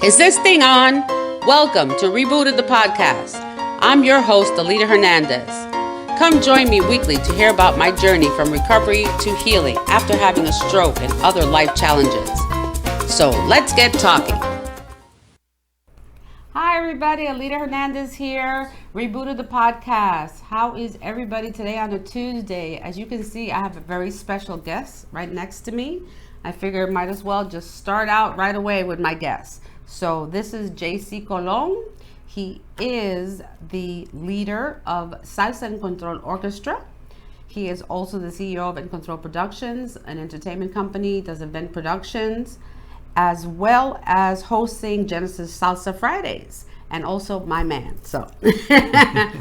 Is this thing on? Welcome to Rebooted the Podcast. I'm your host, Alida Hernandez. Come join me weekly to hear about my journey from recovery to healing after having a stroke and other life challenges. So let's get talking. Hi everybody, Alida Hernandez here, Rebooted the Podcast. How is everybody today on a Tuesday? As you can see, I have a very special guest right next to me. I figured might as well just start out right away with my guest. So this is Jcee Colon. He is the leader of Zalsa En Control Orchestra. He is also the CEO of En Control Productions, an entertainment company, does event productions, as well as hosting Genesis Salsa Fridays, and also my man. So,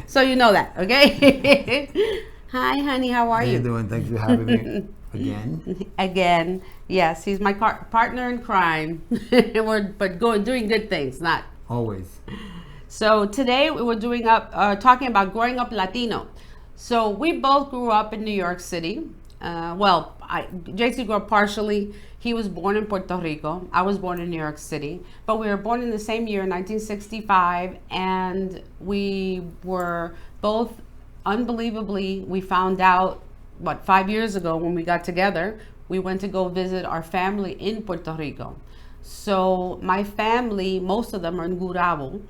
so you know that, okay? Hi, honey. How are you? How you doing? Thanks for having me again. Again, yes. He's my partner in crime. Doing good things, not always. So today we were talking about growing up Latino. So we both grew up in New York City. Jcee grew up partially. He was born in Puerto Rico. I was born in New York City. But we were born in the same year, 1965. And we were both, unbelievably, we found out, 5 years ago when we got together, we went to go visit our family in Puerto Rico. So my family, most of them are in Gurabo.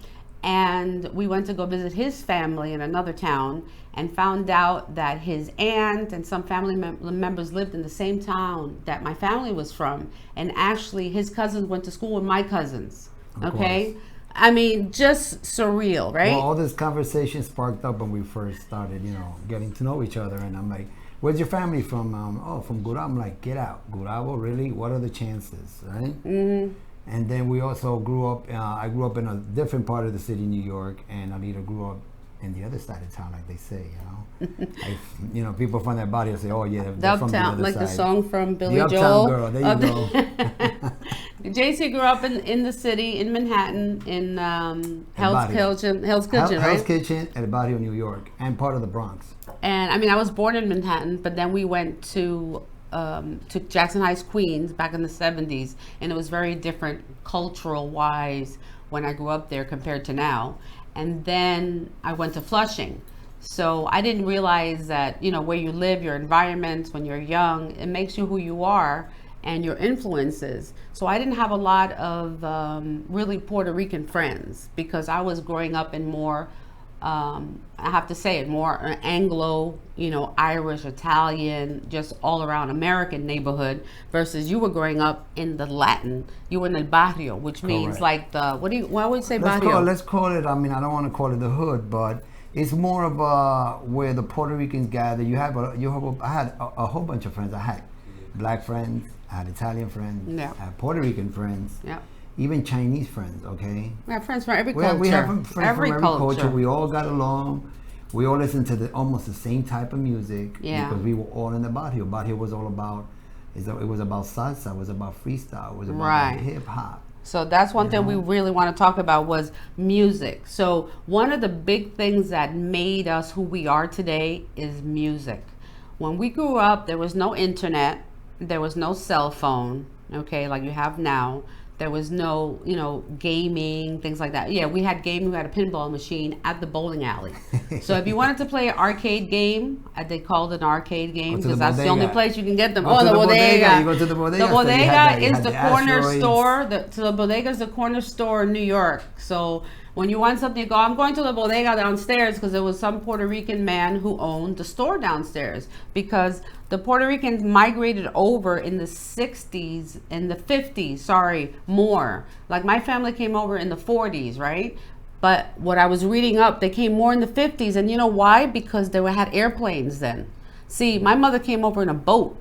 And we went to go visit his family in another town and found out that his aunt and some family members lived in the same town that my family was from. And actually his cousins went to school with my cousins. Okay. I mean, just surreal, right? Well, all this conversation sparked up when we first started, getting to know each other. And I'm like, where's your family from? From Gurabo. I'm like, get out. Gurabo, really? What are the chances, right? Mm-hmm. And then we also grew up, I grew up in a different part of the city, New York, and Alida grew up in the other side of town, like they say, people from that barrio say, oh yeah, they're from the other like side. The song from Billy the Joel. Uptown Girl, there you go. Jcee grew up in the city, in Manhattan, in Hell's Kitchen, right? Hell's Kitchen at the barrio, New York, and part of the Bronx. And I mean, I was born in Manhattan, but then we went to Jackson Heights, Queens back in the 70s, and it was very different cultural wise when I grew up there compared to now. And then I went to Flushing. So I didn't realize that, where you live, your environment, when you're young, it makes you who you are and your influences. So I didn't have a lot of really Puerto Rican friends because I was growing up in more I have to say it, more Anglo, Irish, Italian, just all around American neighborhood versus you were growing up in the Latin. You were in el barrio, which means like why would you say barrio? Let's call it, I don't want to call it the hood, but it's more of where the Puerto Ricans gather. I had a whole bunch of friends. I had black friends, I had Italian friends, I had Puerto Rican friends. Yeah. Even Chinese friends, okay? We have friends from every culture. We have friends from every culture. We all got along. We all listened to almost the same type of music because we were all in the barrio. Barrio was all about, it was about salsa, it was about freestyle, it was about hip hop. So that's one thing we really want to talk about was music. So one of the big things that made us who we are today is music. When we grew up, there was no internet, there was no cell phone, okay, like you have now. There was no, gaming, things like that. Yeah, we had gaming. We had a pinball machine at the bowling alley. So if you wanted to play an arcade game, they called it an arcade game because that's the only place you can get them. The bodega. You go to the bodega. The bodega is the corner store. The bodega is the corner store in New York. So when you want something, you go, I'm going to the bodega downstairs because there was some Puerto Rican man who owned the store downstairs because the Puerto Ricans migrated over in the 60s, in the 50s, more. Like my family came over in the 40s, right? But what I was reading up, they came more in the 50s. And you know why? Because they had airplanes then. See, my mother came over in a boat.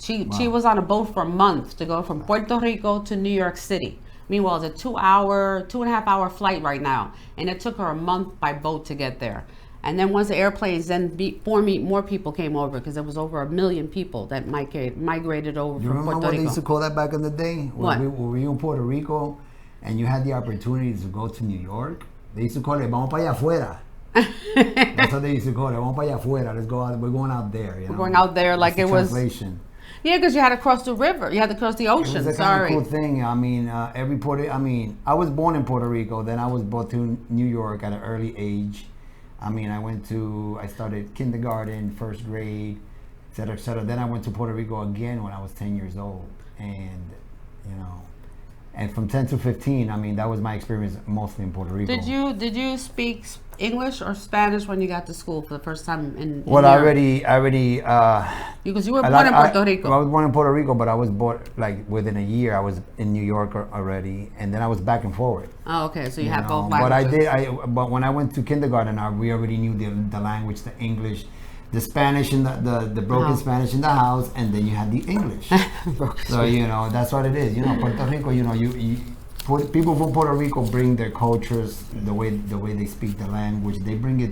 She was on a boat for a month to go from Puerto Rico to New York City. Meanwhile, it's a 2.5 hour flight right now. And it took her a month by boat to get there. And then once the airplanes, more people came over because there was over 1 million people that migrated over from Puerto Rico. You remember what they used to call that back in the day? What? When we were in Puerto Rico and you had the opportunity to go to New York, they used to call it, vamos para allá afuera. That's what they used to call it, vamos para allá afuera. Let's go out, we're going out there. We're going out there like it was. Translation. Yeah, because you had to cross the river. You had to cross the It ocean. was a kind of cool thing. I mean, I was born in Puerto Rico. Then I was brought to New York at an early age. I mean, I started kindergarten, first grade, et cetera, et cetera. Then I went to Puerto Rico again when I was 10 years old. And, you know, and from 10 to 15, I mean, that was my experience mostly in Puerto Rico. Did you speak English or Spanish when you got to school for the first time in Well, Europe? Because you were born in Puerto Rico. I was born in Puerto Rico, but I was born, like, within a year, I was in New York already, and then I was back and forward. Oh, okay, so you had both languages. But when I went to kindergarten, we already knew the language, the English, the Spanish in the broken Spanish in the house, and then you had the English. So, you know, that's what it is. You know, Puerto Rico, you know, people from Puerto Rico bring their cultures, the way they speak the language, they bring it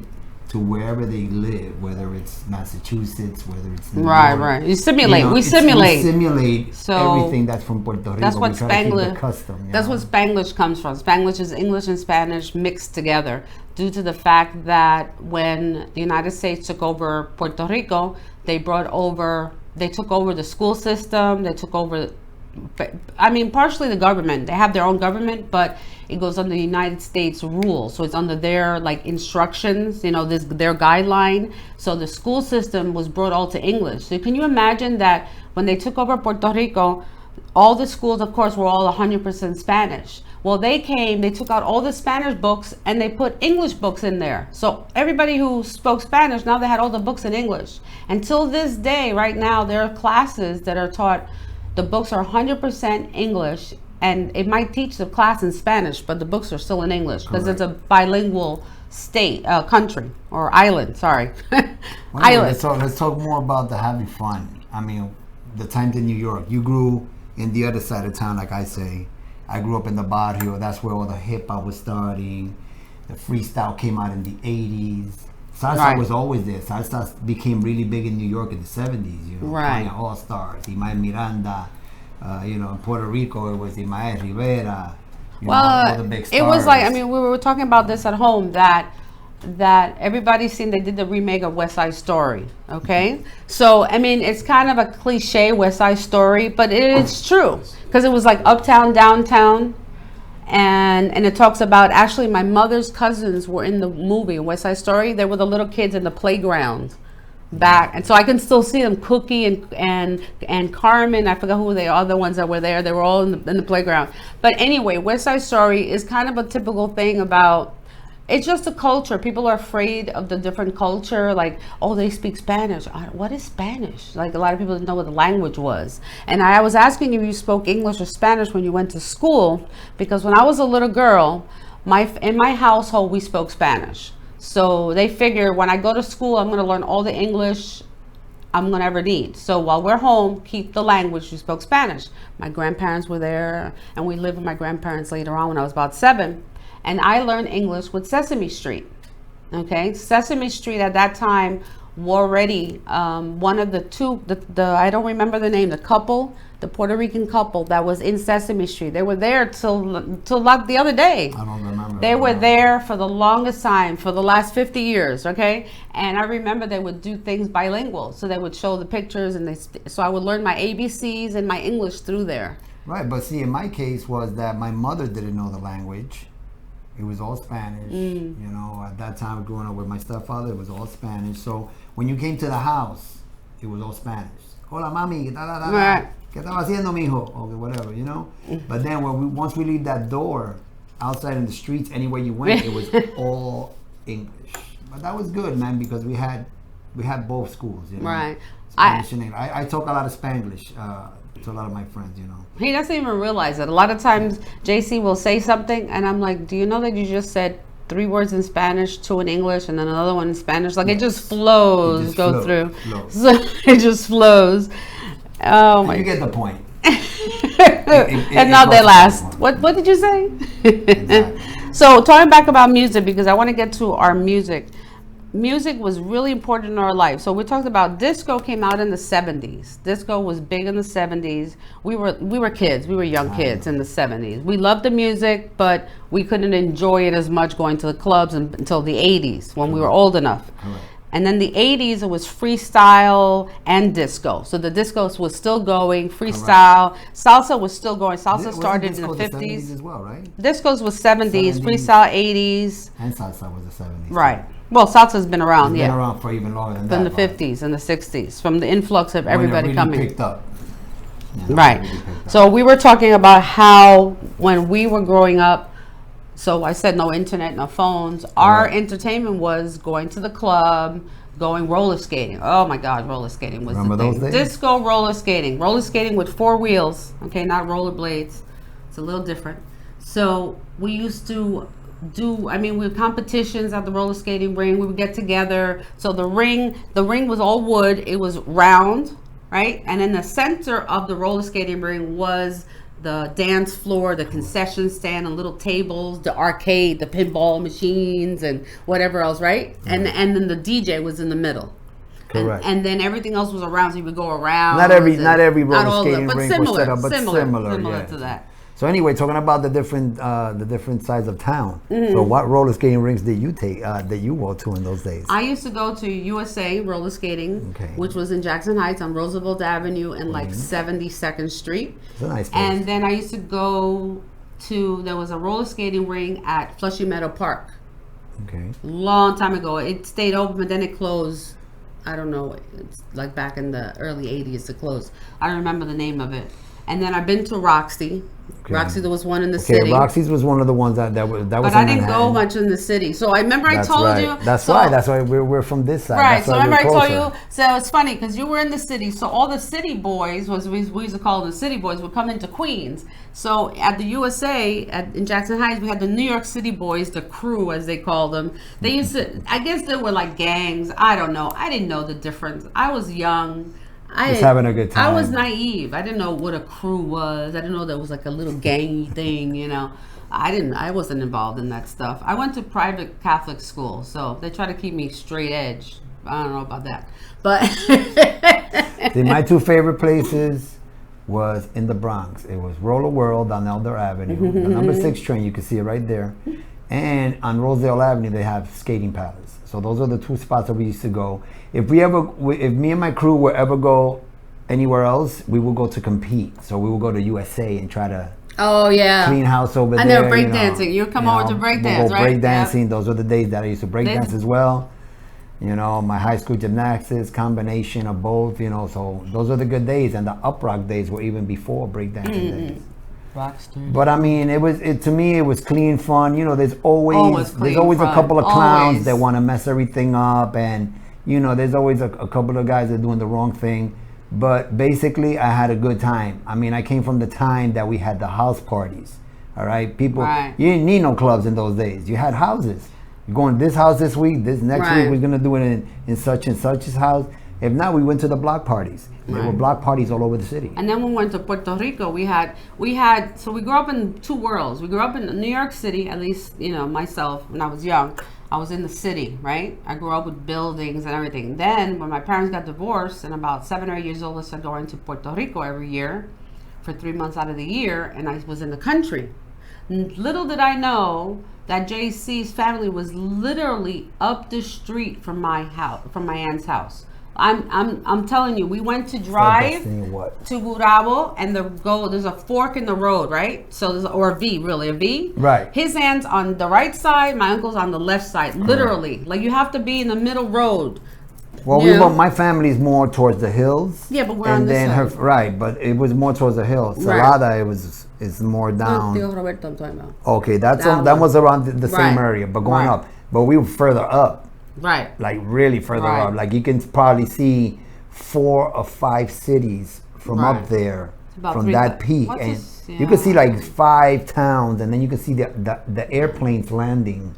to wherever they live, whether it's Massachusetts, whether it's New York. Right. You simulate. We simulate everything that's from Puerto Rico. That's what Spanglish. That's what Spanglish comes from. Spanglish is English and Spanish mixed together, due to the fact that when the United States took over Puerto Rico, they took over the school system. They took over. I mean, partially the government. They have their own government, but it goes under the United States rules. So it's under their instructions, you know, their guideline. So the school system was brought all to English. So can you imagine that when they took over Puerto Rico, all the schools, of course, were all 100% Spanish. Well, they took out all the Spanish books and they put English books in there. So everybody who spoke Spanish, now they had all the books in English. Until this day, right now, there are classes that are taught. The books are 100% English, and it might teach the class in Spanish, but the books are still in English because it's a bilingual country or island. Sorry, island. Let's talk more about the having fun. I mean, the times in New York. You grew in the other side of town, like I say. I grew up in the barrio. That's where all the hip hop was starting. The freestyle came out in the 80s. Salsa was always there. Salsa became really big in New York in the 70s. You know, Kanye All-Stars, Imael Miranda. You know, in Puerto Rico, it was Imael Rivera. All the big stars. It was like, I mean, we were talking about this at home, that everybody's seen, they did the remake of West Side Story, okay? So, I mean, it's kind of a cliche West Side Story, but it is true. Because it was like uptown, downtown. And it talks about, actually, my mother's cousins were in the movie West Side Story. They were the little kids in the playground back, and so I can still see them. Cookie and Carmen, I forgot who they are, the ones that were there. They were all in the playground. But anyway, West Side Story is kind of a typical thing about. It's just a culture. People are afraid of the different culture. Like, oh, they speak Spanish. What is Spanish? Like, a lot of people didn't know what the language was. And I was asking if you spoke English or Spanish when you went to school, because when I was a little girl, in my household, we spoke Spanish. So they figure when I go to school, I'm going to learn all the English I'm going to ever need. So while we're home, keep the language. We spoke Spanish. My grandparents were there, and we lived with my grandparents later on when I was about 7. And I learned English with Sesame Street. Okay, Sesame Street at that time were already one of the two. I don't remember the name. The Puerto Rican couple that was in Sesame Street. They were there till like the other day. I don't remember. They were there for the longest time, for the last 50 years. Okay, and I remember they would do things bilingual. So they would show the pictures, and so I would learn my ABCs and my English through there. Right, but see, in my case was that my mother didn't know the language. It was all Spanish. You know, at that time growing up with my stepfather, it was all Spanish. So when you came to the house, it was all Spanish. Hola, mami. Da, da, da, da. Right. ¿Qué estaba haciendo, mijo? Okay, whatever, you know. But then once we leave that door, outside in the streets, anywhere you went, it was all English. But that was good, man, because we had both schools, you know. Right. Spanish and English. I talk a lot of Spanglish to a lot of my friends, you know. He doesn't even realize it. A lot of times, Jcee will say something, and I'm like, do you know that you just said 3 words in Spanish, 2 in English, and then another one in Spanish? Like, it just flows, through. So it just flows. Oh, my. You get the point. And now they last. What did you say? Exactly. So, talking back about music, because I want to get to our music. Music was really important in our life. So we talked about disco came out in the 70s. Disco was big in the 70s. We were kids. We were young kids in the 70s. We loved the music, but we couldn't enjoy it as much going to the clubs until the 80s when we were old enough. And then the 80s, it was freestyle and disco. So the disco was still going, freestyle. Right. Salsa was still going. Salsa started in the 50s. As well, right? Discos was 70s, freestyle 80s. And salsa was the 70s. Right. Well, salsa's been around, It's been around for even longer than that. From the 50s and the 60s, from the influx of everybody coming. Picked up. Yeah, right. Really picked up. So we were talking about how when we were growing up, so I said no internet, no phones. Our entertainment was going to the club, going roller skating. Oh my God, roller skating was the thing. Disco roller skating. Roller skating with 4 wheels. Okay, not roller blades. It's a little different. So we used to we had competitions at the roller skating ring. We would get together. So the ring was all wood. It was round, right? And in the center of the roller skating ring was the dance floor, the concession stand, and little tables, the arcade, the pinball machines, and whatever else, right? And then the DJ was in the middle. Correct. And then everything else was around, so you would go around. Not every roller skating rink was set up, but similar to that. So anyway, talking about the different sides of town. So what roller skating rinks did you take that you went to in those days? I used to go to USA roller skating, which was in Jackson Heights on Roosevelt Avenue and like 72nd Street. It's a nice place. And then I used to go to, there was a roller skating ring at Flushing Meadow Park. Okay. Long time ago. It stayed open, but then it closed. I don't know. It's like back in the early 80s it closed. I don't remember the name of it. And then I've been to Roxy. Okay. Roxy, there was one in the city. Roxy's was one of the ones that was. But I didn't go much in the city. So I remember I told you. That's why we're from this side. Right. So remember I told you. So it's funny because you were in the city. So all the city boys, we used to call them the city boys, would come into Queens. So at the USA in Jackson Heights, we had the New York City boys, the crew as they called them. They used to. I guess they were like gangs. I don't know. I didn't know the difference. I was young. I was having a good time. I was naive. I didn't know what a crew was. I didn't know there was like a little gangy thing, you know. I wasn't involved in that stuff. I went to private Catholic school, so they try to keep me straight edge. I don't know about that. But see, my 2 favorite places was in the Bronx. It was Roller World on Elder Avenue, the number 6 train, you can see it right there. And on Rosedale Avenue, they have skating palace. So those are the 2 spots that we used to go. If me and my crew would ever go anywhere else, we would go to compete. So we would go to USA and try to clean house over there. And they were breakdancing. You would come over to breakdance, right? Breakdancing. Yep. Those were the days that I used to breakdance as well. You know, my high school gymnastics, combination of both, you know. So those are the good days. And the uprock days were even before breakdancing days. But I mean, to me it was clean fun. You know, there's always a couple of clowns that want to mess everything up, and you know, there's always a couple of guys that are doing the wrong thing. But basically, I had a good time. I mean, I came from the time that we had the house parties. All right, people, you didn't need no clubs in those days. You had houses. You're going to this house this week. This next week we're gonna do it in such and such's house. If not, we went to the block parties. There were block parties all over the city. And then when we went to Puerto Rico, we so we grew up in 2 worlds. We grew up in New York City, at least, you know, myself, when I was young. I was in the city, right? I grew up with buildings and everything. Then when my parents got divorced and about 7 or 8 years old, I started going to Puerto Rico every year for 3 months out of the year. And I was in the country. Little did I know that Jcee's family was literally up the street from my house, from my aunt's house. I'm telling you, we went to drive to Gurabo, and there's a fork in the road, right? So or a V. Right. His aunt's on the right side, my uncle's on the left side, literally. Like you have to be in the middle road. Well, my family's more towards the hills. Yeah, but we're on this side. But it was more towards the hills. Salada, it's more down. Roberto, I'm talking about. Okay, that was around the same area, but going up. But we were further up. Like really further up. Like you can probably see 4 or 5 cities from up there, from that peak, and you can see like 5 towns, and then you can see the airplanes landing.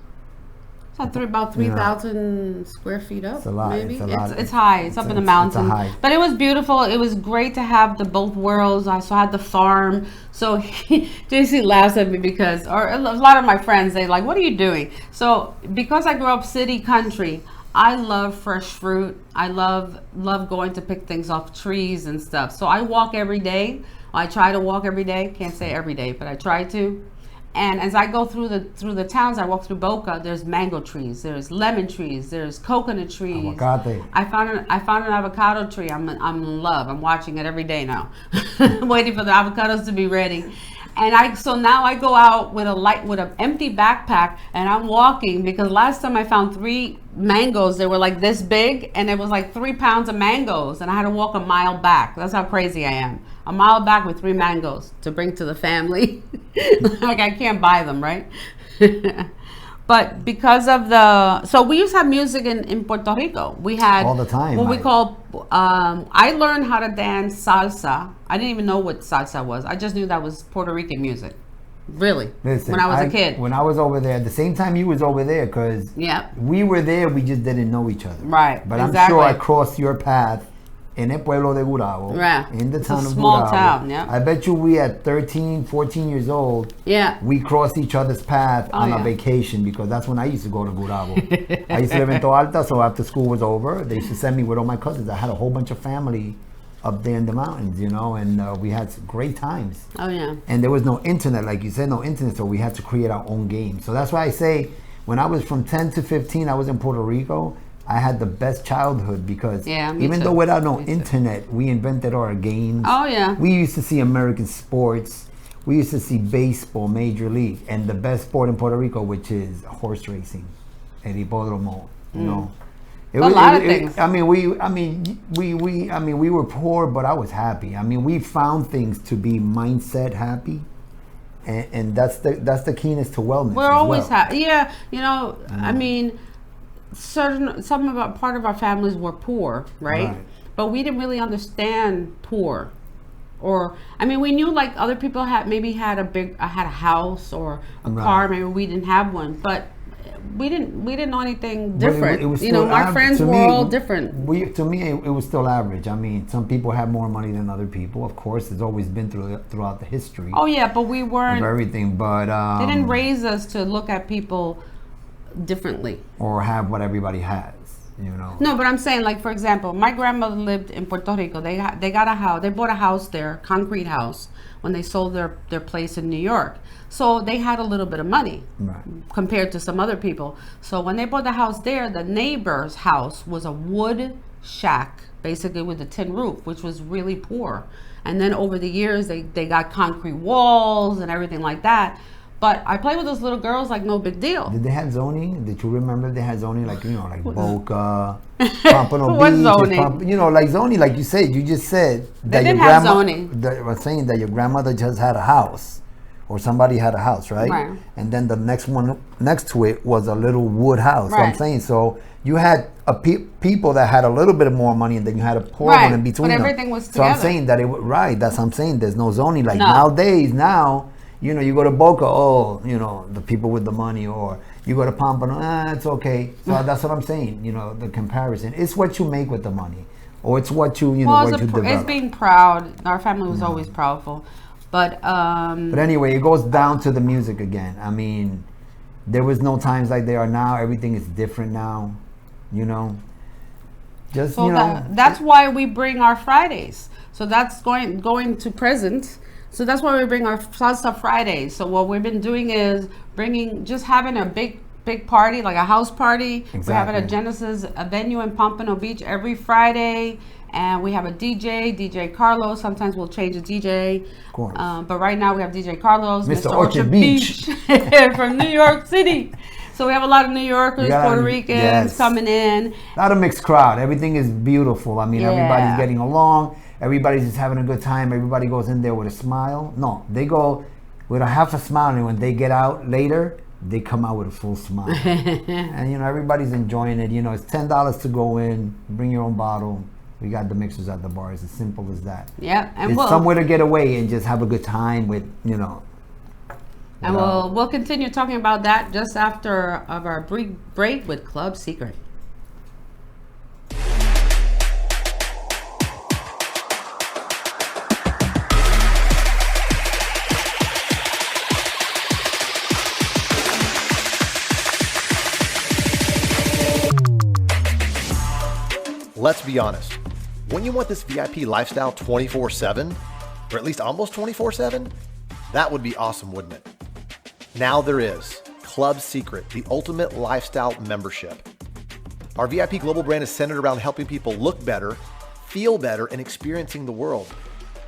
It's about 3,000 square feet up. It's a lot. Maybe it's high. It's up in the mountains. But it was beautiful. It was great to have the both worlds. I also had the farm. So Jcee laughs at me because, or a lot of my friends, they like, what are you doing? So because I grew up city country, I love fresh fruit. I love going to pick things off trees and stuff. So I walk every day. I try to walk every day. Can't say every day, but I try to. And as I go through the towns, I walk through Boca. There's mango trees, there's lemon trees, there's coconut trees. Aguacate. I found an avocado tree. I'm in love. I'm watching it every day now, waiting for the avocados to be ready. And so now I go out with an empty backpack, and I'm walking, because last time I found 3 mangoes. They were like this big, and it was like 3 pounds of mangoes, and I had to walk a mile back. That's how crazy I am. A mile back with 3 mangoes to bring to the family. Like, I can't buy them, right? But because of so we used to have music in Puerto Rico. We had all the time. What we call, I learned how to dance salsa. I didn't even know what salsa was. I just knew that was Puerto Rican music. Really. Listen, when I was a kid. When I was over there, at the same time you was over there, because we were there, we just didn't know each other. Right. But exactly. I'm sure I crossed your path in el pueblo de Gurabo, in the town of Gurabo. Small town, yeah. I bet you we at 13, 14 years old, we crossed each other's path on a vacation, because that's when I used to go to Gurabo. I used to live in Toalta, so after school was over, they used to send me with all my cousins. I had a whole bunch of family up there in the mountains, you know, and we had great times. Oh, yeah. And there was no internet, like you said, no internet, so we had to create our own games. So that's why I say, when I was from 10 to 15, I was in Puerto Rico. I had the best childhood, because even though without no internet, we invented our games. Oh, yeah. We used to see American sports. We used to see baseball, Major League, and the best sport in Puerto Rico, which is horse racing, el hipódromo, you know. A lot of things. We were poor, but I was happy. I mean, we found things to be mindset happy, and that's the keenness to wellness. We're always happy. Yeah, you know, I mean, part of our families were poor, right? But we didn't really understand poor. Or, I mean, we knew like other people had a house or a car. Maybe we didn't have one, but we didn't know anything different. It was you know, my friends were all different. To me, it was still average. I mean, some people have more money than other people. Of course, it's always been throughout the history. Oh yeah, but we weren't of everything. But they didn't raise us to look at people differently or have what everybody has. You know. No, but I'm saying, like, for example, my grandmother lived in Puerto Rico. They got a house. They bought a house there, concrete house, when they sold their place in New York. So they had a little bit of money compared to some other people. So when they bought the house there, the neighbor's house was a wood shack, basically with a tin roof, which was really poor. And then over the years, they got concrete walls and everything like that. But I played with those little girls like no big deal. Did they have zoning? Did you remember they had zoning, like, you know, like Boca, Pompano What Beach, zoning? you know, like zoning, like you said. You just said that they didn't have zoning. I was saying that your grandmother just had a house, or somebody had a house, right? And then the next one next to it was a little wood house. So I'm saying, so you had people that had a little bit more money, and then you had a poor one in between. But them. everything was together. So I'm saying that that's what I'm saying. There's no zoning like nowadays. Now, you know, you go to Boca, you know, the people with the money, or you go to Pompano, it's okay. So that's what I'm saying. You know, the comparison. It's what you make with the money, or it's what you develop. It's being proud. Our family was always proudful. But anyway, it goes down to the music again. I mean, there was no times like there are now. Everything is different now, you know. Just so that's why we bring our Fridays. So that's going to present. So that's why we bring our Salsa Fridays. So what we've been doing is having a big party, like a house party. Exactly. We're having a Genesis venue in Pompano Beach every Friday. And we have a DJ Carlos. Sometimes we'll change the DJ. Of course. But right now we have DJ Carlos, Mr. Orchard Beach. from New York City. So we have a lot of New Yorkers, Puerto Ricans coming in. A lot of mixed crowd. Everything is beautiful. I mean, everybody's getting along. Everybody's just having a good time. Everybody goes in there with a smile. No, they go with a half a smile, and when they get out later, they come out with a full smile. And, you know, everybody's enjoying it. You know, it's $10 to go in. Bring your own bottle. We got the mixers at the bar. It's as simple as that. Yeah, and it's somewhere to get away and just have a good time with, you know. And we'll continue talking about that just after our break with Club Secret. Let's be honest. When you want this VIP lifestyle 24/7, or at least almost 24/7, that would be awesome, wouldn't it? Now there is Club Secret, the ultimate lifestyle membership. Our VIP global brand is centered around helping people look better, feel better, and experiencing the world.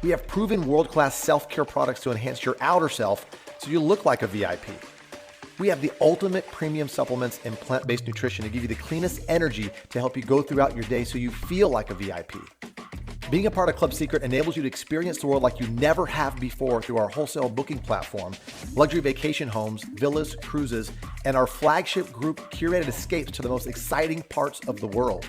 We have proven world-class self-care products to enhance your outer self so you look like a VIP. We have the ultimate premium supplements and plant-based nutrition to give you the cleanest energy to help you go throughout your day so you feel like a VIP. Being a part of Club Secret enables you to experience the world like you never have before through our wholesale booking platform, luxury vacation homes, villas, cruises, and our flagship group curated escapes to the most exciting parts of the world.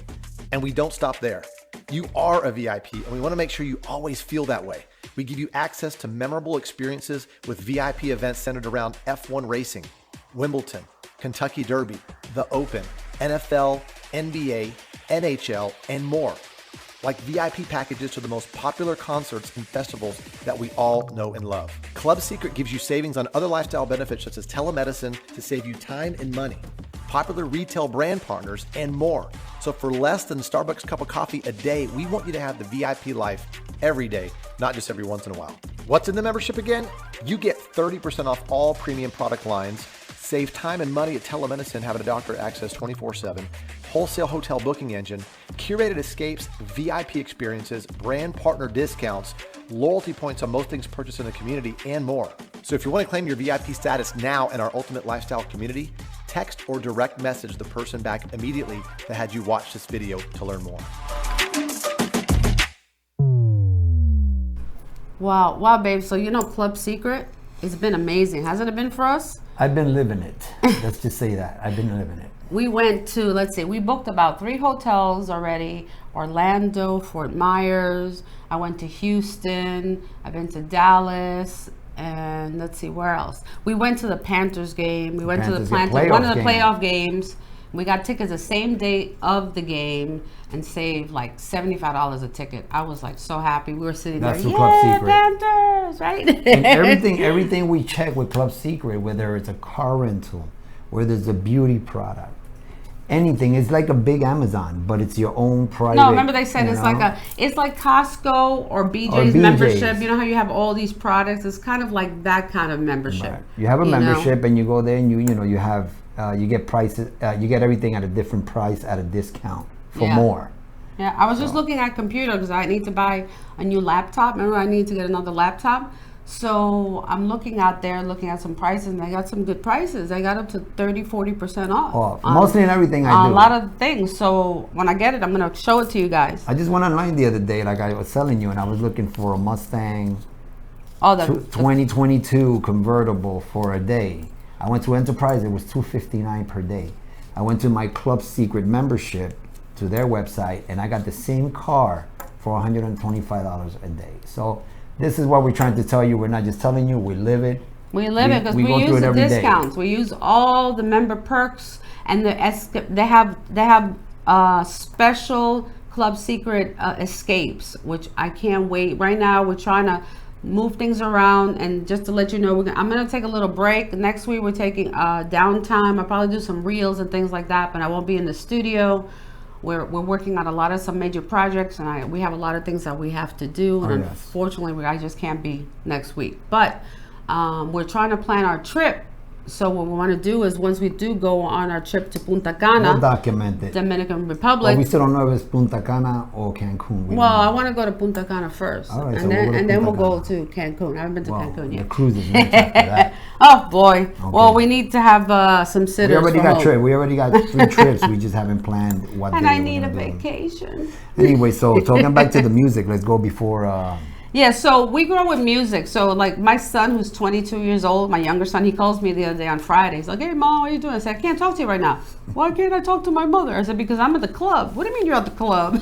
And we don't stop there. You are a VIP, and we want to make sure you always feel that way. We give you access to memorable experiences with VIP events centered around F1 racing, Wimbledon, Kentucky Derby, the Open, NFL, NBA, NHL, and more. Like VIP packages to the most popular concerts and festivals that we all know and love. Club Secret gives you savings on other lifestyle benefits such as telemedicine to save you time and money, popular retail brand partners, and more. So for less than Starbucks cup of coffee a day, we want you to have the VIP life every day, not just every once in a while. What's in the membership again? You get 30% off all premium product lines, save time and money at telemedicine, having a doctor access 24/7, wholesale hotel booking engine, curated escapes, VIP experiences, brand partner discounts, loyalty points on most things purchased in the community, and more. So if you want to claim your VIP status now in our Ultimate Lifestyle community, text or direct message the person back immediately that had you watch this video to learn more. Wow, babe. So Club Secret, it's been amazing, hasn't it been for us? I've been living it. Let's just say that. I've been living it. We went to, we booked about 3 hotels already. Orlando, Fort Myers. I went to Houston. I've been to Dallas. And let's see, where else? We went to the Panthers game. We went to the one of the playoff games. We got tickets the same day of the game and saved like $75 a ticket. I was like so happy. We were sitting there, Club Secret. Panthers, right? And everything we check with Club Secret, whether it's a car rental, whether it's a beauty product, anything, it's like a big Amazon, but it's your own private. No, remember they said it's like Costco or BJ's membership. You know how you have all these products? It's kind of like that kind of membership. Right. You have a membership and you go there and you have you get prices, you get everything at a different price at a discount for more. Yeah, I was just looking at computer because I need to buy a new laptop. Remember, I need to get another laptop. So I'm looking out there, looking at some prices, and I got some good prices. I got up to 30-40% off. Mostly in everything I do. A lot of things. So when I get it, I'm going to show it to you guys. I just went online the other day, like I was telling you, and I was looking for a Mustang 2022 convertible for a day. I went to Enterprise, it was $259 per day. I went to my Club Secret membership to their website, and I got the same car for $125 a day. So this is what we're trying to tell you. We're not just telling you, we live it. We live it because we use the discounts. We use all the member perks, and they have special Club Secret escapes, which I can't wait. Right now, we're trying to move things around, and just to let you know, I'm going to take a little break. Next week, we're taking downtime. I'll probably do some reels and things like that, but I won't be in the studio. We're working on some major projects, and we have a lot of things that we have to do. And unfortunately, I just can't be next week. But we're trying to plan our trip. So what we want to do is once we do go on our trip to Punta Cana, we'll document it. Dominican Republic. Well, we still don't know if it's Punta Cana or Cancun. I want to go to Punta Cana first, all right, and then we'll go to Cancun. I haven't been to Cancun yet. The cruises next after that. Oh boy! Okay. Well, we need to have some sitters. We already got 3 trips. We just haven't planned what. And I need a vacation. Anyway, so talking back to the music, let's go before. Yeah, so we grew up with music. So like my son, who's 22 years old, my younger son, he calls me the other day on Friday. He's like, "Hey, Mom, what are you doing?" I said, "I can't talk to you right now." "Why can't I talk to my mother?" I said, "Because I'm at the club." "What do you mean you're at the club?"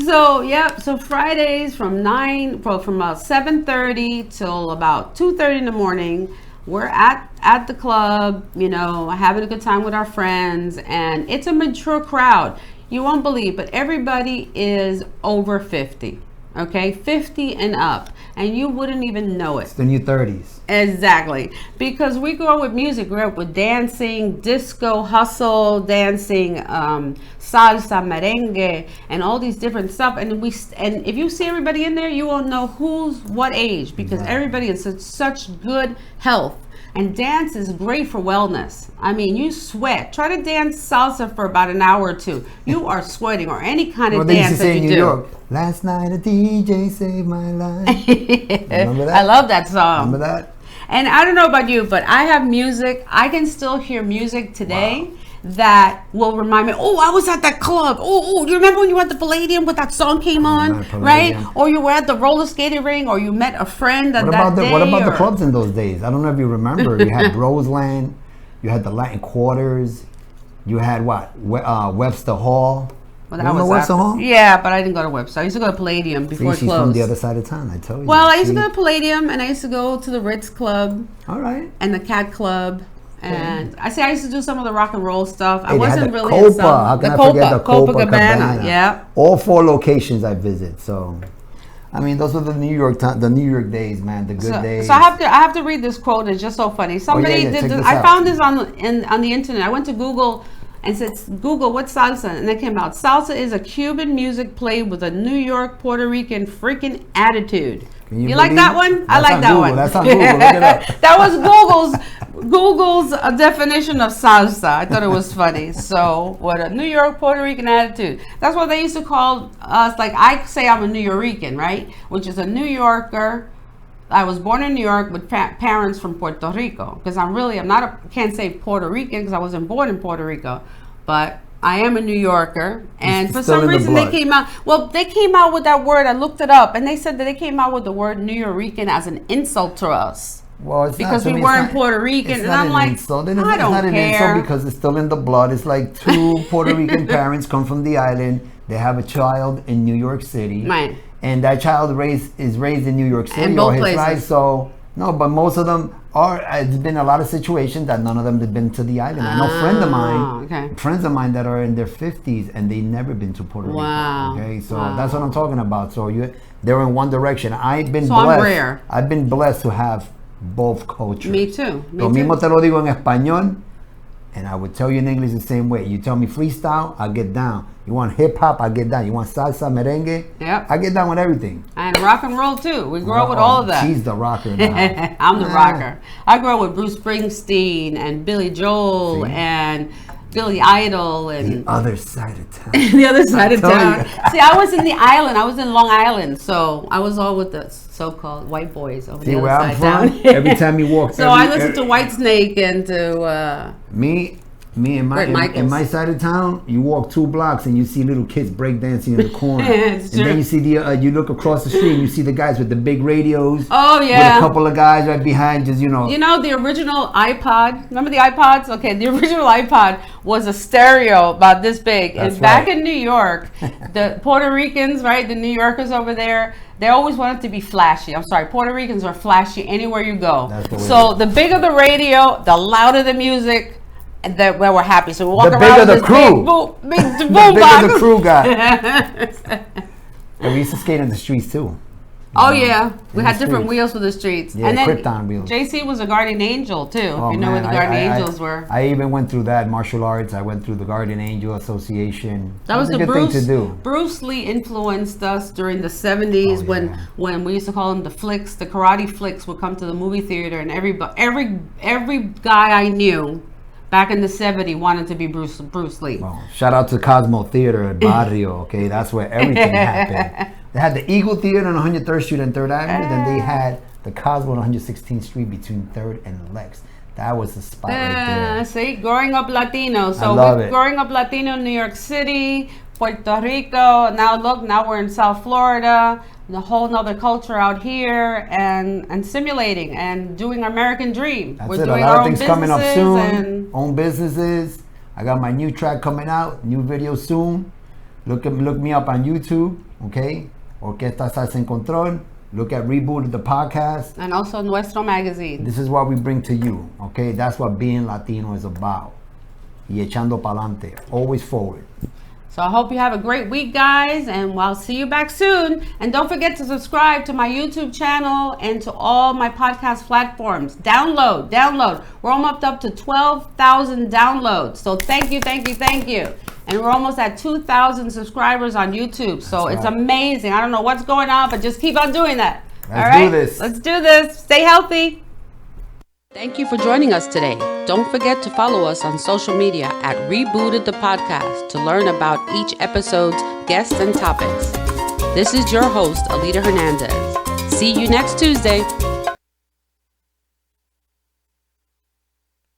So Fridays from 7:30 till about 2:30 in the morning, we're at the club, having a good time with our friends, and it's a mature crowd. You won't believe, but everybody is over 50. Okay, 50 and up, and you wouldn't even know it. It's the new 30s. Exactly, because we grew up with music, grew up with dancing, disco, hustle, dancing, salsa, merengue, and all these different stuff. And if you see everybody in there, you won't know who's what age, because everybody is in such good health. And dance is great for wellness. I mean, you sweat. Try to dance salsa for about an hour or two. You are sweating, or any kind of dance that you do. York, last night a DJ saved my life. Remember that? I love that song. Remember that? And I don't know about you, but I have music. I can still hear music today that will remind me, oh, I was at that club. Oh, you remember when you were at the Palladium when that song came on, right? Or you were at the roller skating ring, or you met a friend that day. What about the clubs in those days? I don't know if you remember. You had Roseland, you had the Latin Quarters, you had Webster Hall. Well, that was Webster Hall? Yeah, but I didn't go to Webster. I used to go to Palladium before it closed. She's from the other side of town, I tell you. Well, I used to go to Palladium, and I used to go to the Ritz Club. All right. And the Cat Club. And I used to do some of the rock and roll stuff. Hey, I wasn't really Copa. in some. How can I forget the Copacabana? Yeah. All 4 locations I visit. So, I mean, those were the New York days, man. The good days. So I have to read this quote. It's just so funny. Somebody did this. I found this on the internet. I went to Google and said, Google, what's salsa? And it came out. Salsa is a Cuban music played with a New York, Puerto Rican freaking attitude. You like that one? I like that one. That's on Google. Look it up. That was Google's definition of salsa. I thought it was funny. So, what a New York, Puerto Rican attitude. That's what they used to call us. Like, I say I'm a New Yorican, right? Which is a New Yorker. I was born in New York with parents from Puerto Rico. Because can't say Puerto Rican because I wasn't born in Puerto Rico. But I am a New Yorker, and for some reason they came out with that word. I looked it up, and they said that they came out with the word New Yorican as an insult to us. Well, it's because we weren't Puerto Rican, and I'm like, I don't care. It's not an insult because it's still in the blood. It's like 2 Puerto Rican parents come from the island. They have a child in New York City, right? And that child is raised in New York City, in both places. Life. So no, but most of them are. There's been a lot of situations that none of them have been to the island. I know friends of mine that are in their 50s and they never been to Puerto Rico. Okay, so that's what I'm talking about. So they're in one direction. I've been blessed. I'm rare. I've been blessed to have both cultures. Me too. Lo mismo te lo digo en español, and I would tell you in English the same way. You tell me freestyle, I get down. You want hip hop, I get down. You want salsa, merengue, I get down with everything. And rock and roll too. We grew up with all of that. She's the rocker now. I'm the rocker. I grew up with Bruce Springsteen and Billy Joel and Billy Idol and the other side of town. The other side of town. See, I was in the island. I was in Long Island, so I was all with the so-called white boys over the other side of town. Every time you walk. So I listened to Whitesnake and to me in my side of town. You walk 2 blocks and you see little kids breakdancing in the corner. And then you see you look across the street and you see the guys with the big radios. Oh yeah. With a couple of guys right behind, just You know the original iPod. Remember the iPods? Okay, the original iPod was a stereo about this big. That's and back in New York, the Puerto Ricans, right? The New Yorkers over there. They always wanted to be flashy. I'm sorry, Puerto Ricans are flashy anywhere you go. So the bigger the radio, the louder the music. That we're happy, so we walk around with this big boom box. The crew got. And we used to skate in the streets too. Oh yeah, we had different wheels for the streets. Yeah, and then Krypton wheels. Jcee was a guardian angel too. If you know where the guardian angels were. I even went through that martial arts. I went through the Guardian Angel Association. That was a good thing to do. Bruce Lee influenced us during the 70s when we used to call them the flicks. The karate flicks would come to the movie theater, and every guy I knew back in the 70s wanted to be Bruce Lee. Well, shout out to Cosmo Theater at Barrio, okay? That's where everything happened. They had the Eagle Theater on 103rd Street and 3rd Avenue. Then they had the Cosmo on 116th Street between 3rd and Lex. That was the spot right there. See, growing up Latino. So growing up Latino in New York City, Puerto Rico. Now we're in South Florida. The whole nother culture out here and simulating and doing our American dream. That's we're doing a lot of things coming up soon. Own businesses. I got my new track coming out, new video soon. Look me up on YouTube, okay? Orquesta Zalsa En Control. Look at Reboot the podcast. And also Nuestro magazine. This is what we bring to you, okay? That's what being Latino is about. Y echando pa'lante, always forward. So I hope you have a great week, guys, and I'll see you back soon. And don't forget to subscribe to my YouTube channel and to all my podcast platforms. Download. We're almost up to 12,000 downloads. So thank you. And we're almost at 2,000 subscribers on YouTube. So it's amazing. I don't know what's going on, but just keep on doing that. Let's do this. Let's do this. Stay healthy. Thank you for joining us today. Don't forget to follow us on social media at Rebooted the Podcast to learn about each episode's guests and topics. This is your host, Alida Hernandez. See you next Tuesday.